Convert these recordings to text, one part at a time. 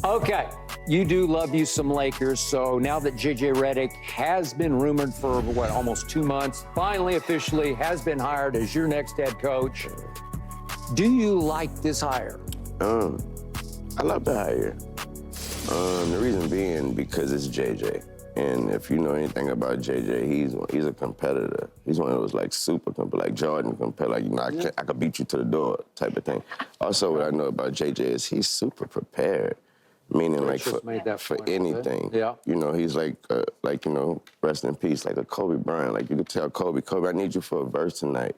Okay, you do love you some Lakers, so now that JJ Redick has been rumored for, what, almost 2 months, finally officially has been hired as your next head coach, do you like this hire? I love the hire. The reason being because it's JJ. And if you know anything about JJ, he's a competitor. He's one of those like super competitor, like Jordan competitor, like, you know, I could beat you to the door type of thing. Also, what I know about JJ is he's super prepared, meaning like for anything. Yeah. You know, he's like, you know, rest in peace, like a Kobe Bryant. Like you could tell Kobe, I need you for a verse tonight.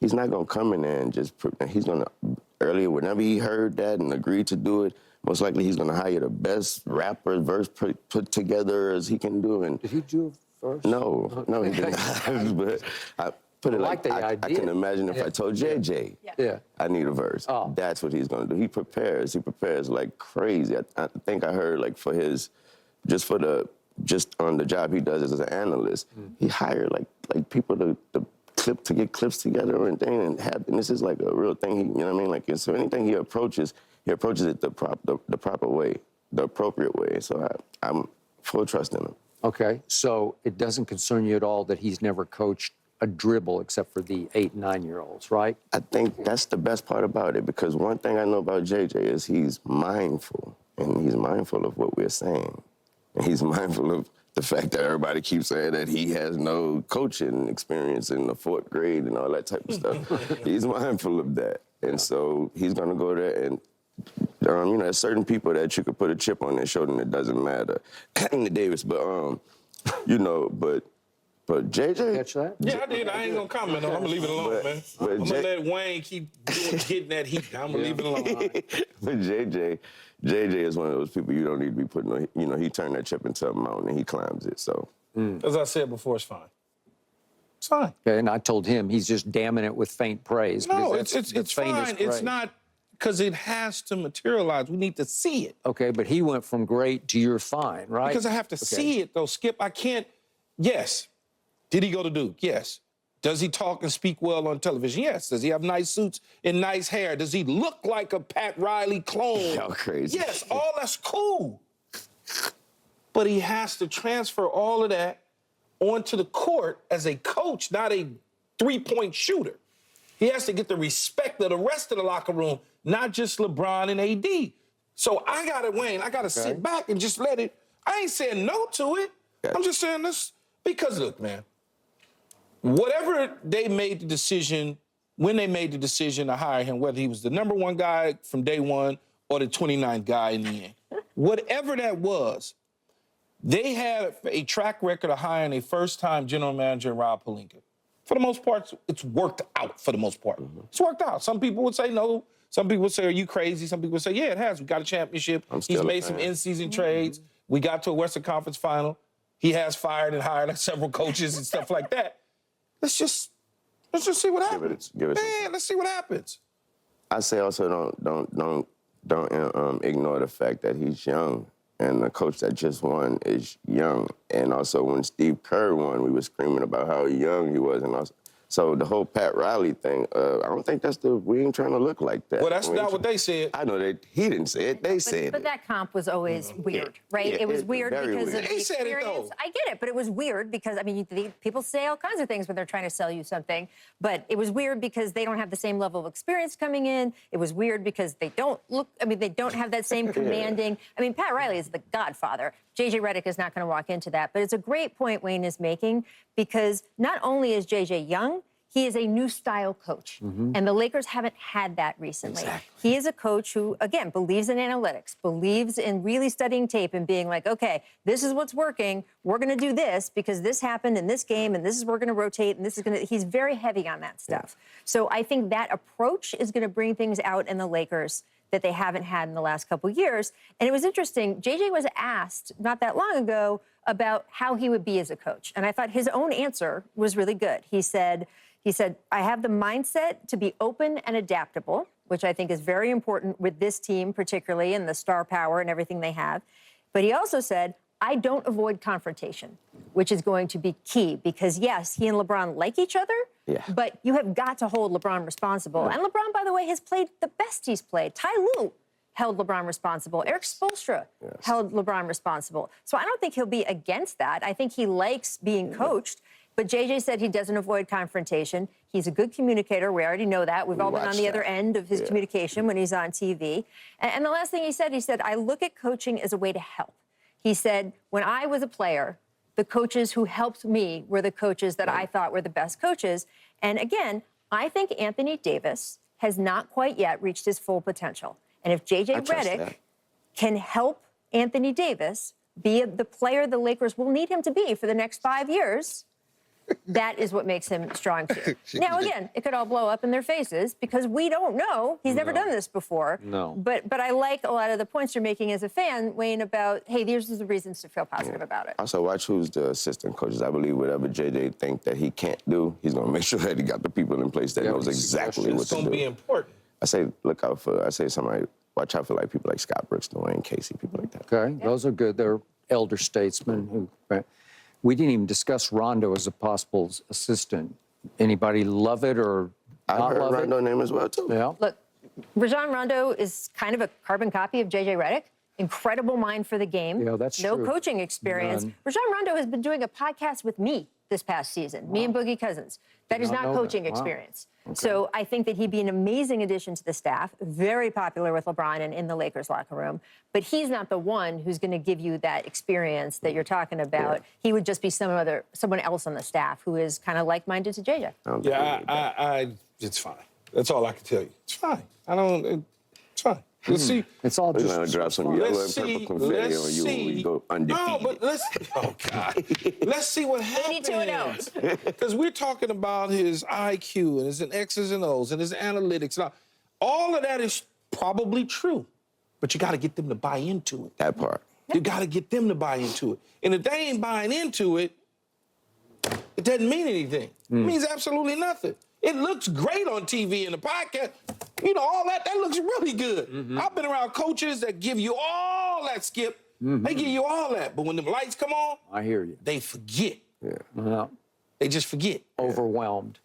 He's not gonna come in there and just, he's gonna, earlier, whenever he heard that and agreed to do it, most likely he's gonna hire the best rapper verse put together as he can do. And did he do a verse? No, he did not. But I put it like I can imagine if I told JJ, I need a verse. Oh. That's what he's gonna do. He prepares like crazy. I think I heard like for his, just on the job he does as an analyst, he hired like people to get clips together and thing, and this is like a real thing. You know what I mean? Like, so anything he approaches it the proper way, the appropriate way. So I'm full trust in him. Okay, so it doesn't concern you at all that he's never coached a dribble except for the 8- and 9-year-olds, right? I think that's the best part about it, because one thing I know about JJ is he's mindful, and he's mindful of what we're saying. And he's mindful of the fact that everybody keeps saying that he has no coaching experience in the 4th grade and all that type of stuff. He's mindful of that. And so he's going to go there and, you know, there's certain people that you could put a chip on their shoulder and it doesn't matter. Anthony Davis, but, you know, but JJ... Catch that? Yeah, I did. I ain't going to comment on it. I'm going to leave it alone, man. I'm going to let Wayne keep getting that heat. I'm going to leave it alone. But JJ is one of those people you don't need to be putting on. You know, he turned that chip into a mountain and he climbs it, so... As I said before, it's fine. It's fine. Okay, and I told him he's just damning it with faint praise. No, it's fine. It's not... Because it has to materialize. We need to see it. Okay, but he went from great to you're fine, right? Because I have to see it, though, Skip. I can't... Yes. Did he go to Duke? Yes. Does he talk and speak well on television? Yes. Does he have nice suits and nice hair? Does he look like a Pat Riley clone? Y'all crazy. Yes, all that's cool. But he has to transfer all of that onto the court as a coach, not a three-point shooter. He has to get the respect of the rest of the locker room, not just LeBron and AD. So I got to, Wayne, I got to sit back and just let it. I ain't saying no to it. I'm just saying this because, look, man, whatever they made the decision, when they made the decision to hire him, whether he was the #1 guy from day one or the 29th guy in the end, whatever that was, they had a track record of hiring a first-time general manager, Rob Pelinka. For the most part, it's worked out for the most part. It's worked out. Some people would say no. Some people would say, are you crazy? Some people would say, yeah, it has. We got a championship. He's made some in-season trades. We got to a Western Conference final. He has fired and hired several coaches and stuff like that. Let's just see what happens. Let's see what happens. I say also don't ignore the fact that he's young, and the coach that just won is young. And also when Steve Kerr won, we were screaming about how young he was, and also, so the whole Pat Riley thing, I don't think we ain't trying to look like that. Well, that's not what they said. I know he didn't say it, they said it. But that comp was always weird, right? Yeah, it was weird because weird. of the They said it, experience. though. I get it, but it was weird because, I mean, people say all kinds of things when they're trying to sell you something, but it was weird because they don't have the same level of experience coming in. It was weird because they don't have that same commanding. I mean, Pat Riley is the godfather. JJ Redick is not going to walk into that, but it's a great point Wayne is making because not only is JJ young, he is a new style coach, and the Lakers haven't had that recently. Exactly. He is a coach who, again, believes in analytics, believes in really studying tape and being like, okay, this is what's working. We're going to do this because this happened in this game, and this is we're going to rotate, and this is going to. He's very heavy on that stuff. So I think that approach is going to bring things out in the Lakers that they haven't had in the last couple years. And it was interesting. JJ was asked not that long ago about how he would be as a coach, and I thought his own answer was really good. He said, I have the mindset to be open and adaptable, which I think is very important with this team, particularly, and the star power and everything they have. But he also said, I don't avoid confrontation, which is going to be key because, yes, he and LeBron like each other, but you have got to hold LeBron responsible. And LeBron, by the way, has played the best he's played. Ty Lue held LeBron responsible. Eric Spoelstra held LeBron responsible. So I don't think he'll be against that. I think he likes being coached. But JJ said he doesn't avoid confrontation. He's a good communicator. We already know that. We've all been on the other end of his communication when he's on TV. And the last thing he said, I look at coaching as a way to help. He said, when I was a player, the coaches who helped me were the coaches that I thought were the best coaches. And again, I think Anthony Davis has not quite yet reached his full potential. And if JJ Redick can help Anthony Davis be the player the Lakers will need him to be for the next 5 years, that is what makes him strong too. Now, again, it could all blow up in their faces because we don't know. He's never done this before. No. But I like a lot of the points you're making as a fan, Wayne, about, hey, these are the reasons to feel positive about it. Also, watch who's the assistant coaches. I believe whatever JJ think that he can't do, he's going to make sure that he got the people in place that knows exactly what It's to going to be do. important. I say watch out for like people like Scott Brooks, Dwayne Casey, people like that. Okay, those are good. They're elder statesmen who. We didn't even discuss Rondo as a possible assistant. Anybody love it or I not heard love Rondo it? name as well, too. Yeah. Look, Rajon Rondo is kind of a carbon copy of JJ Redick. Incredible mind for the game. Yeah, that's no true. coaching experience. None. Rajon Rondo has been doing a podcast with me this past season, me and Boogie Cousins. That is not not know coaching that. Wow. experience. So I think that he'd be an amazing addition to the staff, very popular with LeBron and in the Lakers locker room. But he's not the one who's going to give you that experience that you're talking about. He would just be someone else on the staff who is kind of like-minded to JJ. It's fine. That's all I can tell you. It's fine. It's fine. Let's see. It's all We're just. going to drop some yellow and purple confetti on you when we go undefeated. No, but let's see what happens. 82-0. Because we're talking about his IQ and his X's and O's and his analytics. Now, all of that is probably true, but you got to get them to buy into it. That part. You got to get them to buy into it. And if they ain't buying into it, it doesn't mean anything. It means absolutely nothing. It looks great on TV and the podcast. You know, all that looks really good. I've been around coaches that give you all that, Skip. They give you all that. But when the lights come on, I hear you. they forget. Well, They just forget. overwhelmed.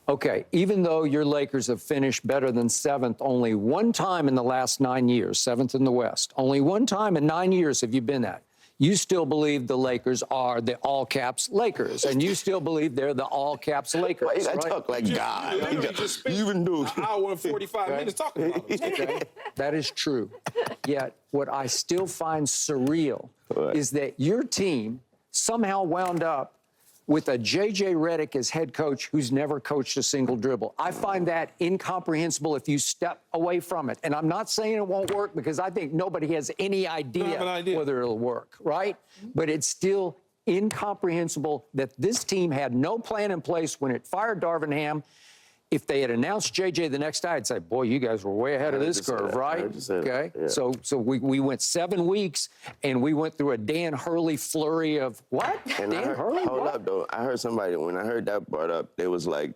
Okay, even though your Lakers have finished better than seventh only one time in the last 9 years, seventh in the West, only one time in 9 years have you been that. You still believe the Lakers are the all-caps Lakers, and you still believe they're the all-caps Lakers, Why you got to right? talk like God? Literally just spent You even do. an hour and 45 minutes talking about it. Okay, that is true. Yet, what I still find surreal is that your team somehow wound up with a JJ Redick as head coach who's never coached a single dribble. I find that incomprehensible if you step away from it. And I'm not saying it won't work because I think nobody has any idea whether it'll work, right? But it's still incomprehensible that this team had no plan in place when it fired Darvin Ham. If they had announced JJ the next day, I'd say, boy, you guys were way ahead of this curve, right? Okay. Yeah. So we went 7 weeks and we went through a Dan Hurley flurry of what? And Dan Hurley? hold What? up, though. I heard somebody, when I heard that brought up, they was like,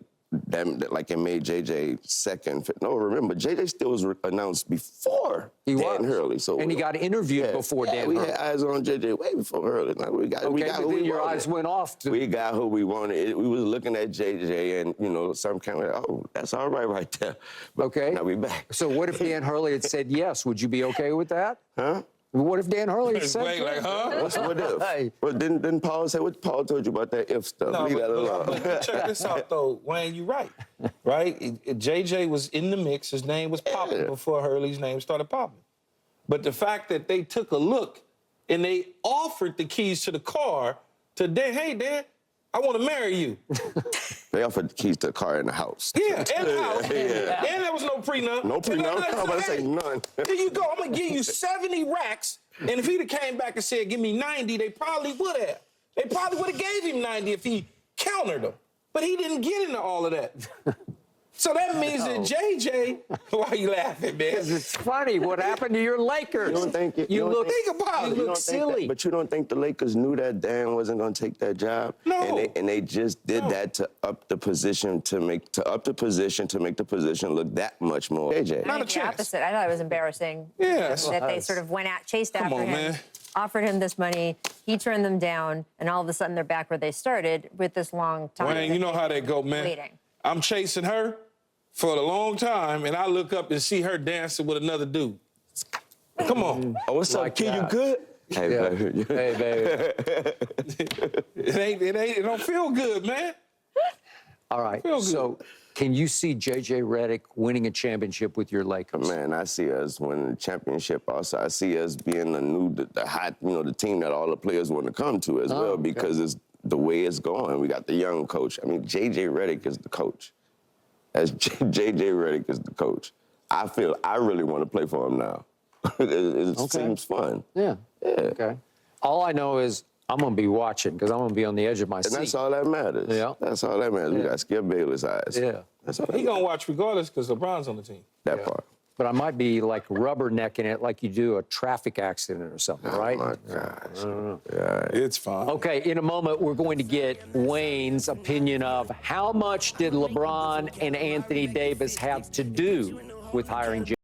like it made JJ second. No, remember, JJ still was announced before Dan Hurley. So and he got interviewed before Dan we Hurley. had eyes on JJ way before Hurley. Like, we got Okay, who but we then your wanted. eyes went off to... We got who we wanted. We was looking at JJ and, you know, some kind of, oh, that's all right there. But Okay. now we back. So what if Dan Hurley had said yes? Would you be okay with that? Huh? What if Dan Hurley had said Wait, like, yes? huh? What's what if? Hey. Well, didn't Paul say, what Paul told you about that if stuff? No, Leave that alone. but check this out, though, Wayne, you're right. JJ was in the mix. His name was popping before Hurley's name started popping. But the fact that they took a look and they offered the keys to the car to Dan, hey, Dan, I want to marry you. They offered the keys to the car in the house. Yeah, and the house. Yeah. And there was no prenup. No prenup? I'm about to say none. Here you go. I'm going to give you 70 racks. And if he'd have came back and said, give me 90, they probably would have. They probably would have gave him 90 if he countered them. But he didn't get into all of that. So that means that JJ, why are you laughing, man? It's funny. What happened to your Lakers? You don't think it? You look, Think about it. you You look silly. But you don't think the Lakers knew that Dan wasn't going to take that job? No. And they just did that to up the position to make the position look that much more. JJ. Not a The chance. opposite. I thought it was embarrassing. Yes. That they sort of went out, chased after on, him, man. offered him this money. He turned them down, and all of a sudden they're back where they started with this long time. Wayne, you know how that go, man. Waiting. I'm chasing her for a long time, and I look up and see her dancing with another dude. Come on. Oh, what's Like up, kid? that. You good? Hey, Yeah. baby. Hey, baby. It don't feel good, man. All right. Feel good. So, can you see JJ Redick winning a championship with your Lakers? Man, I see us winning the championship. Also, I see us being the hot, the team that all the players want to come to as well, okay. because it's the way it's going. We got the young coach. I mean, JJ Redick is the coach. As JJ Redick is the coach. I really want to play for him now. It seems fun. Yeah. Yeah. Okay. All I know is I'm going to be watching because I'm going to be on the edge of my And seat. that's all that matters. Yeah. That's all that matters. We Yeah. got Skip Bayless eyes. Yeah. That's all He that gonna watch regardless because LeBron's on the team. that part. But I might be like rubbernecking it like you do a traffic accident or something, right? Oh, my gosh. It's fine. Okay, in a moment, we're going to get Wayne's opinion of how much did LeBron and Anthony Davis have to do with hiring